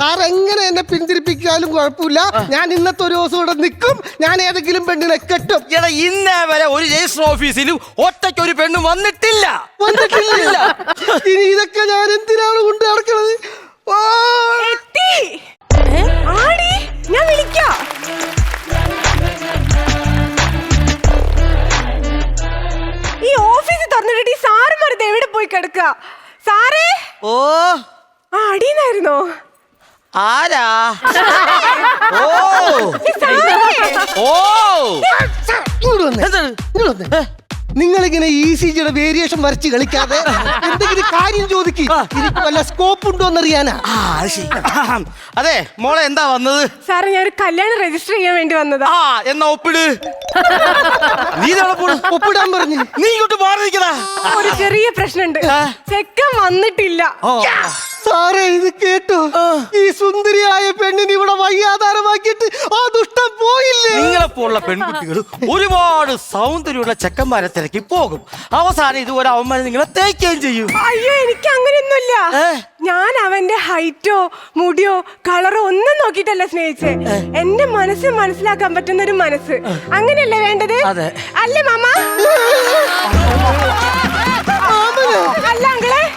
Sir എങ്ങനെ എന്നെ പിന്തിരിപ്പിച്ചാലും കുഴപ്പമില്ല. ഞാൻ ഇന്നത്തെ ഒരു ദിവസം ഇവിടെ നിൽക്കും. ഞാൻ ഏതെങ്കിലും പെണ്ണിനെ കെട്ടും. എടാ ഇന്നേ വരെ ഒരു രജിസ്റ്റർ ഓഫീസിലും ഒറ്റയ്ക്ക് ഒരു പെണ്ണ് വന്നിട്ടില്ല. ഇനി ഇതൊക്കെ ഞാൻ എന്തിനാണ് കൊണ്ട് നടക്കുന്നത്? ഞാൻ വിളിക്കാം. ഈ ഓഫീസിൽ തുറന്നിട്ട് ഈ സാറുമാരത് എവിടെ പോയി കിടക്ക? സാറേ. ഓ അടിയെന്നായിരുന്നോ? ആരാ? ഓ ഓ നിങ്ങളിങ്ങനെ ECGയുടെ വേരിയേഷൻ വരച്ച് കളിക്കാതെ എന്തെങ്കിലും കാര്യം ചോദിക്ക്. എനിക്ക് വല്ല സ്കോപ്പ് ഉണ്ടോ എന്നറിയാനാ. അതെ മോളെ എന്താ വന്നത്? സാറേ ഞാൻ ഒരു കല്യാണം രജിസ്റ്റർ ചെയ്യാൻ വേണ്ടി വന്നതാ. എന്നാ ഒപ്പിട്. നീ ഒപ്പിടാൻ പറഞ്ഞു. നീ ഇങ്ങോട്ട് മാറിയിരിക്കടാ. ഒരു ചെറിയ പ്രശ്നമുണ്ട്. ചെക്കൻ വന്നിട്ടില്ല. സാറേ ഇത് കേട്ടോ? ഈ സുന്ദരിയായ പെണ്ണിന് ഇവിടെ വയ്യാധാരമാക്കിയിട്ട് ആ ദുഷ്ടം പോയില്ലേ? നിങ്ങളെപ്പോലുള്ള പെൺകുട്ടികൾ ഒരുപാട് സൗന്ദര്യമുള്ള ചെക്കന്മാരെ തിരക്കി പോകും. അവസാനം ഇതുപോലെ അവന്മാരെ നിങ്ങളെ തേക്കുകയും ചെയ്യും. അയ്യോ എനിക്ക് അങ്ങനെയൊന്നുമില്ല. ഞാൻ അവന്റെ ഹൈറ്റോ മുടിയോ കളറോ ഒന്നും നോക്കിയിട്ടല്ല സ്നേഹിച്ചേ. എന്റെ മനസ്സ് മനസ്സിലാക്കാൻ പറ്റുന്ന ഒരു മനസ്സ്. അങ്ങനെയല്ലേ വേണ്ടത്? അല്ലേ മാമ?